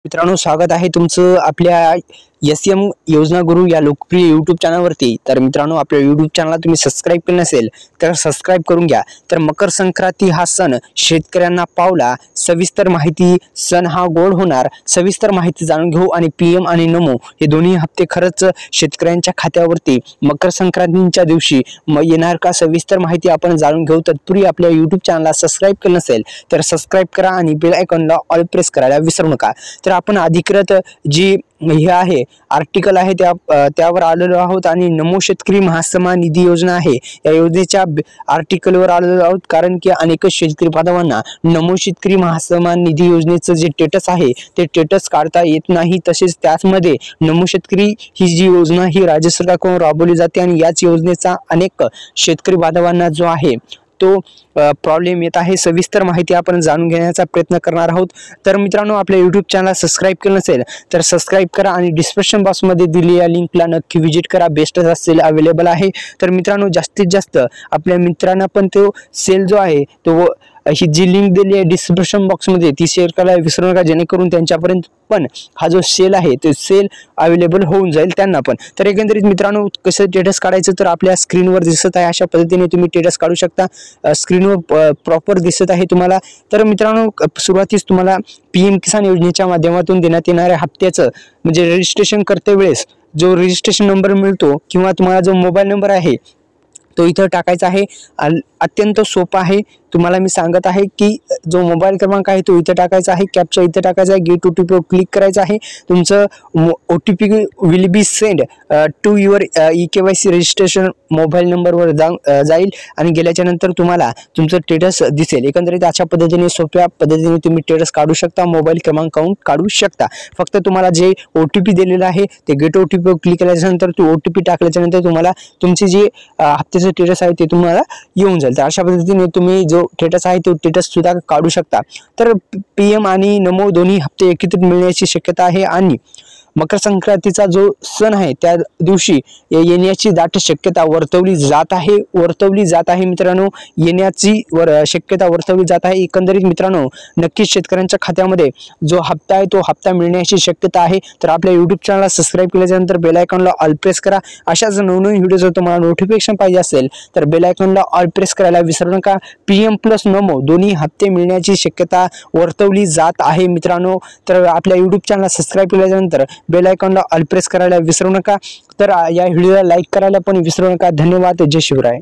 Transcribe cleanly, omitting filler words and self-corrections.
मित्रांनो, स्वागत आहे तुमचं आपल्या एस-एम योजना गुरु या लोकप्रिय यूट्यूब चॅनलवरती। तर मित्रांनो, आपल्या यूट्यूब चॅनलला तुम्ही सबस्क्राईब केलं नसेल तर सबस्क्राईब करून घ्या। तर मकर संक्रांती हा सण शेतकऱ्यांना पावला, सविस्तर माहिती, सण हा गोड होणार, सविस्तर माहिती जाणून घेऊ। आणि पीएम आणि नमो हे दोन्ही हप्ते खरंच शेतकऱ्यांच्या खात्यावरती मकर संक्रांतीच्या दिवशी येणार का, सविस्तर माहिती आपण जाणून घेऊ। तत्पूर्वी आपल्या यूट्यूब चॅनलला सबस्क्राईब केलं नसेल तर सबस्क्राईब करा आणि बेल आयकॉनला ऑल प्रेस करायला विसरू नका। तर आपण अधिकृत जी हे आहे आर्टिकल आहे त्यावर आलेलो आहोत आणि नमो शेतकरी महासन्मान निधी योजना आहे या योजनेच्या आर्टिकलवर आलेलो आहोत, कारण की अनेक शेतकरी बांधवांना नमो शेतकरी महासन्मान निधी योजनेचं जे स्टेटस आहे ते स्टेटस काढता येत नाही। तसेच त्यामध्ये नमो शेतकरी ही जी योजना ही राज्य सरकारकडून राबवली जाते आणि याच योजनेचा अनेक शेतकरी बांधवांना जो आहे तो प्रॉब्लेम येत आहे। सविस्तर माहिती आपण जाणून घेण्याचा प्रयत्न करणार आहोत। तर मित्रांनो, आपल्या यूट्यूब चॅनलला सबस्क्राईब केलं नसेल तर सबस्क्राईब करा आणि डिस्क्रिप्शन बॉक्समध्ये दिलेल्या लिंकला नक्की विजिट करा। बेस्टच सेल अवेलेबल आहे। तर मित्रांनो, जास्तीत जास्त आपल्या मित्रांना पण तो सेल जो आहे तो ही जी लिंक दिली आहे डिस्क्रिप्शन बॉक्समध्ये ती शेअर करायला विसरू नका, जेणेकरून त्यांच्यापर्यंत पण हा जो सेल आहे तो सेल अवेलेबल होऊन जाईल त्यांना पण। तर एकंदरीत मित्रांनो, कसं स्टेटस काढायचं तर आपल्या स्क्रीनवर दिसत आहे अशा पद्धतीने तुम्ही स्टेटस काढू शकता। स्क्रीनवर प्रॉपर दिसत आहे तुम्हाला। तर मित्रांनो, सुरुवातीस तुम्हाला पीएम किसान योजनेच्या माध्यमातून देण्यात येणाऱ्या हप्त्याचं म्हणजे रजिस्ट्रेशन करते वेळेस जो रजिस्ट्रेशन नंबर मिळतो किंवा तुम्हाला जो मोबाईल नंबर आहे तो इथं टाकायचा आहे। अत्यंत सोपा आहे, तुम्हाला मी सांगत आहे की जो मोबाईल क्रमांक आहे तो इथं टाकायचा आहे, कॅप्चा इथं टाकायचा आहे, गेट ओटीपी वर क्लिक करायचं आहे। तुमचं OTP will be send to your eKYC registration mobile नंबरवर जाईल आणि गेल्याच्या नंतर तुम्हाला तुमचं स्टेटस दिसेल। एकंदरीत अशा पद्धतीने सोप्या पद्धतीने तुम्ही स्टेटस काढू शकता, मोबाईल क्रमांक काढू शकता। फक्त तुम्हाला जे ओटीपी दिलेला आहे ते गेट ओटीपी वर क्लिक केल्याच्या नंतर तो ओटीपी टाकल्याच्या नंतर तुम्हाला तुमचे जे हप्त्याचं स्टेटस आहे ते तुम्हाला येऊन जाईल। तर अशा पद्धतीने तुम्ही जो स्टेटस आहे तो स्टेटस सुद्धा काढू शकता। तर पीएम आणि नमो दोन्ही हप्ते एकत्रित मिळण्याची शक्यता आहे आणि मकर संक्रांतीचा जो सण आहे त्या दिवशी येण्याची दाट शक्यता वर्तवली जात आहे मित्रांनो, येण्याची शक्यता वर्तवली जात आहे। एकंदरीत मित्रांनो, नक्कीच शेतकऱ्यांच्या खात्यामध्ये जो हप्ता आहे तो हप्ता मिळण्याची शक्यता आहे। तर आपल्या यूट्यूब चॅनलला सबस्क्राईब केल्यानंतर बेल आयकॉनला ऑल प्रेस करा। अशाच नवनवीन व्हिडिओ जर तुम्हाला नोटिफिकेशन पाहिजे असेल तर बेल आयकॉनला ऑल प्रेस करायला विसरू नका। पीएम प्लस नमो दोन्ही हप्ते मिळण्याची शक्यता वर्तवली जात आहे मित्रांनो। तर आपल्या यूट्यूब चॅनलला सबस्क्राईब केल्यानंतर बेल आयकॉनला ऑल प्रेस करायला विसरू नका। तर या व्हिडिओला लाईक करायला पण विसरू नका। धन्यवाद। जय शिवराय।